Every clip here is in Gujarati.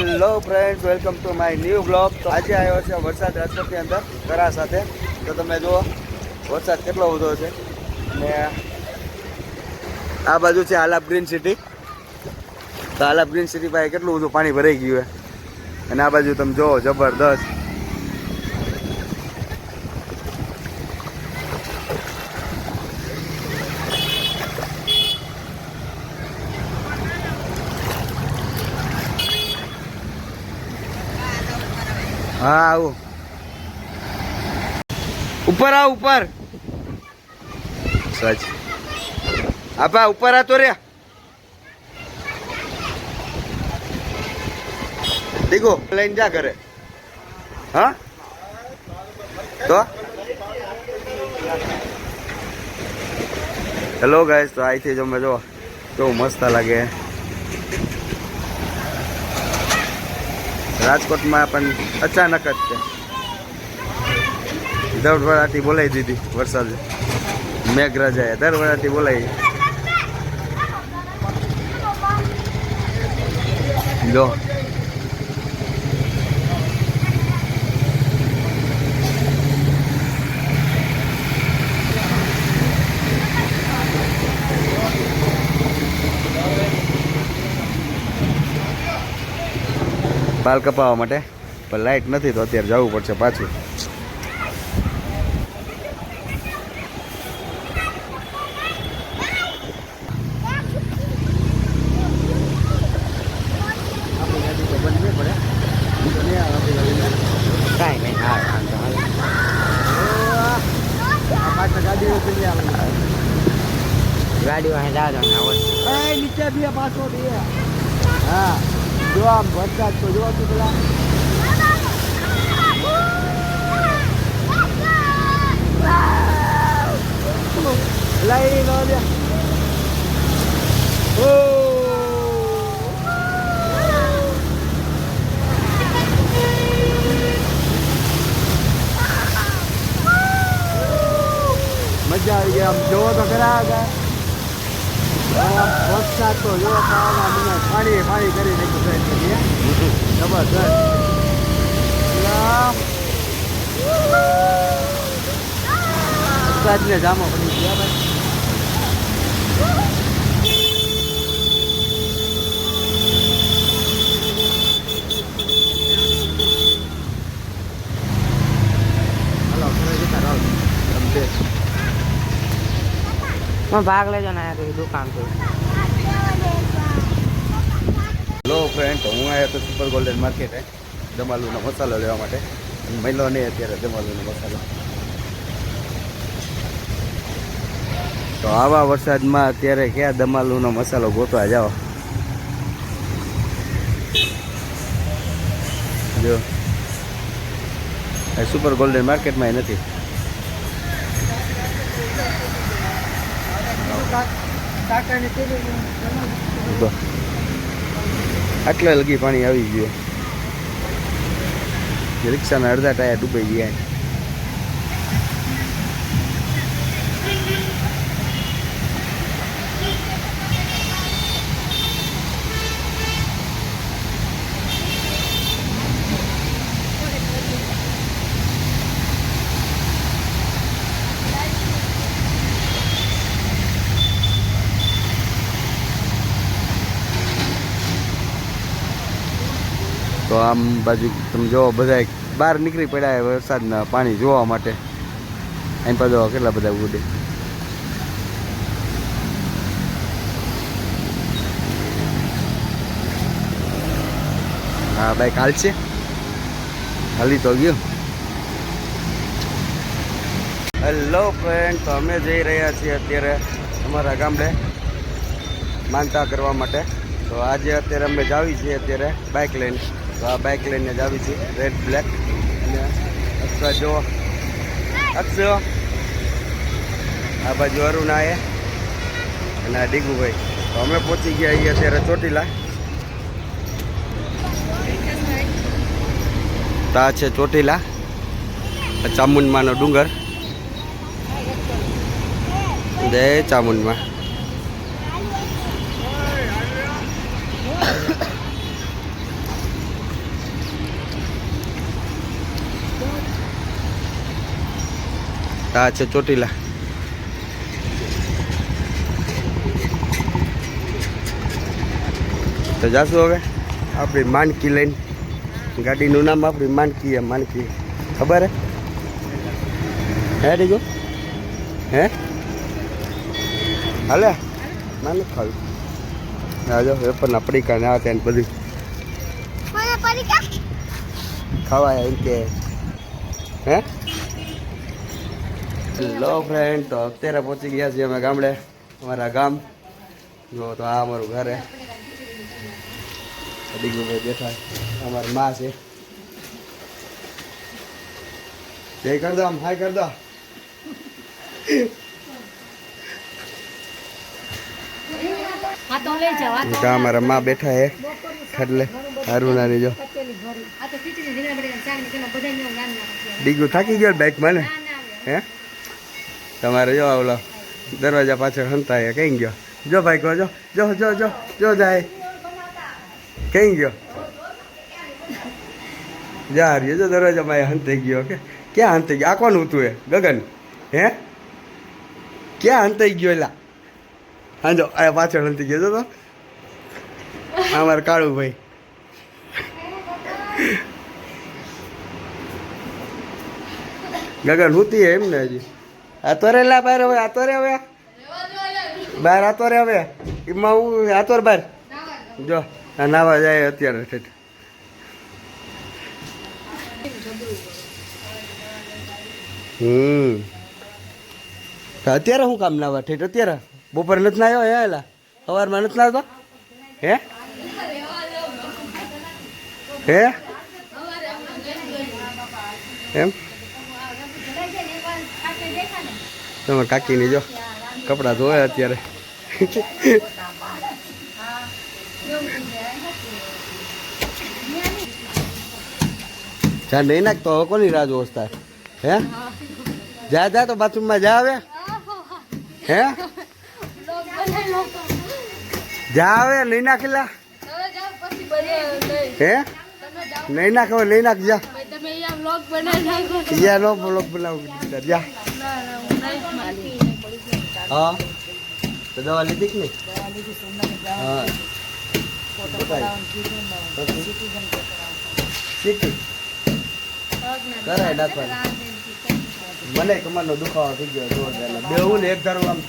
Hello friends, welcome to my new blog. તો આજે આવ્યો છે વરસાદ રાજકોટની અંદર કરા સાથે. તો તમે જુઓ વરસાદ કેટલો બધો છે. અને આ બાજુ છે આલાપ ગ્રીન સિટી. તો આલાપ ગ્રીન સિટી પાસે કેટલું બધું પાણી ભરાઈ ગયું છે. અને આ બાજુ તમે જુઓ જબરદસ્ત. હા આવું ઉપર આવ ઉપર સચ આપા ઉપર આ તો રે દીકો લઈને જા કરે. હા તો હેલો ગાઈસ, તો અહીંથી જો જો કેવું મસ્ત લાગે. રાજકોટમાં પણ અચાનક જ છે. દર વરાટી બોલાવી દીધી વરસાદ, મેઘરાજાએ દર વરાટી બોલાવી. જો બાલ કપાવવા માટે પણ લાઇટ નથી, તો અત્યારે જવું પડશે પાછું. ગાડી નીચે બે પાછો બે. હા જો આમ વરસાદ તો જો તું પેલા લઈ લો દે. મજા આવી ગઈ. આમ જોવો તો ખરા વરસાદ તો જો પાણી પાણી કરી નાખ્યું જબરદસ્ત. વરસાદને જામો પડી ગયા ભાઈ. ભાગ લેજો ને દુકાન તો. હેલો ફ્રેન્ડ, હું આવ્યો તો સુપર ગોલ્ડન માર્કેટ દમાલુનો મસાલો લેવા માટે. મળ્યો નહીં અત્યારે દમાલુનો મસાલો. તો આવા વરસાદમાં અત્યારે ક્યાં દમાલુનો મસાલો ગોતવા જાઓ. જો સુપર ગોલ્ડન માર્કેટમાં નથી. આટલે લગી પાણી આવી ગયું. રિક્ષાના અડધા ટાયર ડૂબાઈ ગયા. તો આમ બાજુ તમે જોવો બધા બહાર નીકળી પડ્યા વરસાદના પાણી જોવા માટે. અહીં પાછો કેટલા બધા ઉડે. હા બાઈક હાલશે, હાલી તો ગયું. હેલો ફ્રેન્ડ, તો અમે જઈ રહ્યા છીએ અત્યારે અમારા ગામડે માનતા કરવા માટે. તો આજે અત્યારે અમે જાવી છીએ અત્યારે બાઇક લઈને. તો આ બાઇક લઈને જ આવી છે રેડ બ્લેક. અને અક્ષર જો અક્ષર આ બાજુ અરુણા એ અને આ ડીગુભાઈ. તો અમે પહોંચી ગયા અહીંયા અત્યારે ચોટીલા. તો આ છે ચોટીલા, ચામુંડમાનો ડુંગર. જય ચામુંડમાં. આ છે ચોટીલા. તો જાશું હવે આપણી માનકી લઈને. ગાડીનું નામ આપણી માનકી. માનકી ખબર હે ડીગો? હે હાલે ના નથી ખાવી. હા જો વેપરના પડીકા ને આ ત્યાં બધું ખાવાય એમ કે. હે હેલો ફ્રેન્ડ, તો અત્યારે પહોંચી ગયા છીએ અમે ગામડે, અમારા ગામ. જો તો આ અમારું ઘર હે. દીકુભાઈ બેઠા, અમારી માં છે. જય કર દો, આમ હાય કર દો. અમારા માં બેઠા હે ખાટલે. હારુનાની જો દીકુ થાકી ગયો બાઇકમાં ને. હે તમારે જો ઓલો દરવાજા પાછળ હંતાય કઈ ગયો. જો ભાઈ કહો જો જો જો જો જો જાય કઈ ગયો. જા રહ્યો જો દરવાજામાં હંતાઈ ગયો. કે ક્યાં હંતાઈ ગયો? આ કોણ હતું એ? ગગન. હે ક્યાં હંતાઈ ગયો? એલા હા જો આ પાછળ હંતી ગયો તો અમારે કાળું ભાઈ. ગગન હુતી એમ ને હજી. આ તો રે લા બહાર હવે. આ તો રે હવે બહાર. આ તો રે હવે એમાં હું આ તો બહાર જો આ નાવા જાય અત્યારે. ઠેઠ અત્યારે શું કામ નાવા? ઠેઠ અત્યારે બપોરે નથી નાયો? હે એલા સવારમાં નથી નાવતો? હે હે એમ તમારે કાકીની જો કપડાં ધોવે અત્યારે. જા નહીં નાખતો હવે કોની રાહ જોસ્તા? હે જા જા તો બાથરૂમમાં જા. આવે હે જા આવે નહીં નાખેલા. હે નહીં નાખ હવે નહીં નાખ. જા યા નો બ્લોગ બનાવું જા. હા તો દવા લીધી કે નહીં? હા કરાય નાખવાનું. મને કમરનો દુખાવો થઈ ગયો જોરદાર. બેવું ને એક ધારું આમ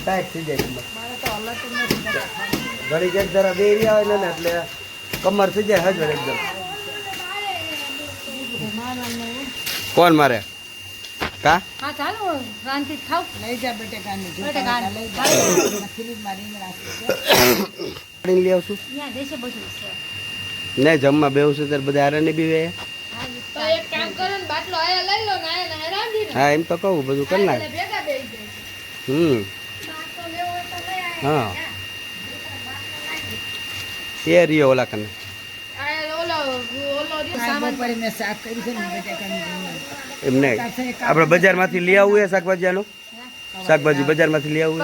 ટાઈટ થઈ જાય કમર. ઘડીક એક ધારા બે રહ્યા હોય ને એટલે કમર થઈ જાય હજર એકદમ. કોણ મારે? કા લઈ આવશું ને જમવા બેવું છું ત્યારે બધા આરે બી વે. હા એમ તો કહું બધું કરી નાખ. હા એ રહ્યો ઓલા કને. એમ નહીં આપણે બજારમાંથી લઈ આવવું એ શાકભાજીનું. શાકભાજી બજારમાંથી લઈ આવવું.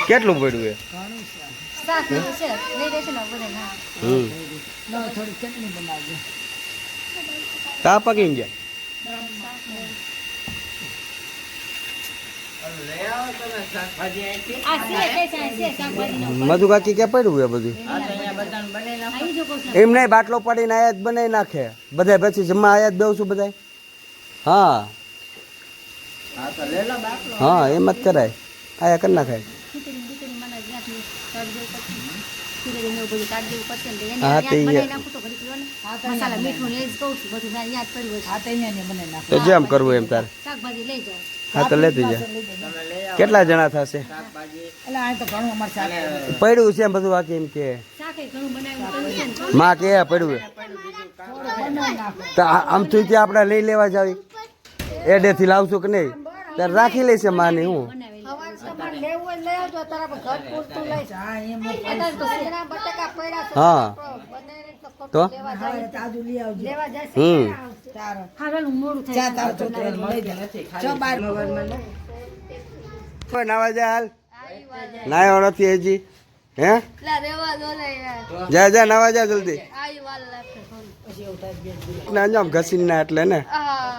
કેટલું પડ્યું એ? કા પકી ગયા? મધુ કાકી ક્યાં પડ્યું એ બધું? એમ નહીં બાટલો પડીને આયા જ બનાવી નાખે બધા. પછી જમવા આયા જ બેવું છું બધા. હા હા એમ જ કરાય. આયા કરી નાખાય. તો જેમ કરવું એમ તારે. હા તો લેતી જા. કેટલા જણા થશે? પડ્યું છે એમ બધું બાકી એમ કે માં કે પડ્યું તો આમ થયું ત્યાં આપણે લઈ લેવા જાવી. એડેથી લાવશું કે નહીં ત્યારે રાખી લઈશે માની. હું હા તો નાવા જા હાલ. નાયો નથી હજી. હે જા જા નાવા જા જલ્દી. ના આમ ઘસીને ના એટલે ને હા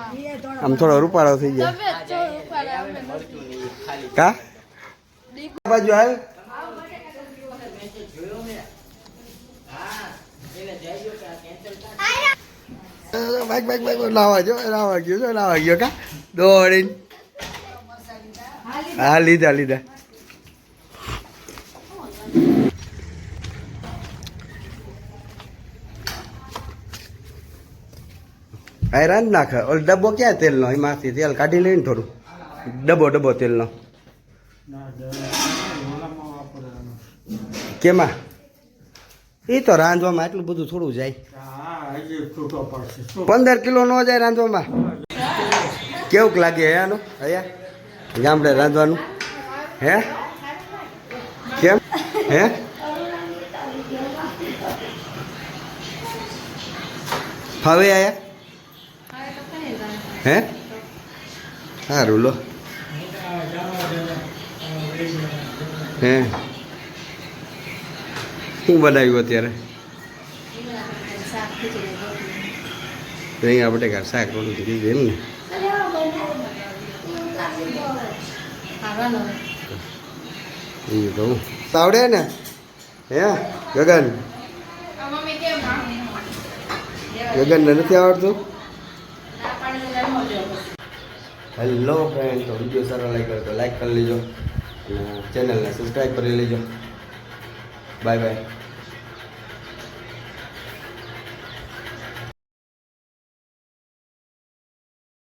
આમ થોડો રૂપાળો થઈ જાય તમે જો ઉપાડે અમે કા બાજુ હાલ બાઈક લાવા ગયો કા દોડીને હા લીધા આ રાંધ નાખે ઓલ ડબ્બો ક્યાં તેલનો એમાંથી તેલ કાઢી લઈને થોડું ડબ્બો તેલનો કેમાં એ તો રાંધવામાં એટલું બધું થોડું જાય 15 કિલો નો જાય રાંધવામાં કેવું લાગે હે આનું અહીંયા ગામડે રાંધવાનું હે કેમ હે ફાવે આયા હે સારું લો હે શું બનાવ્યું અત્યારે રીંગણા બટેકા શાક રોટલી કીધું એમ ને એ કહું આવડે ને હે ગગનને નથી આવડતું હેલો ફ્રેન્ડ તો વિડીયો સારો લાગ્યો તો લાઈક કરી લેજો અને ચેનલને સબસ્ક્રાઈબ કરી લેજો બાય બાય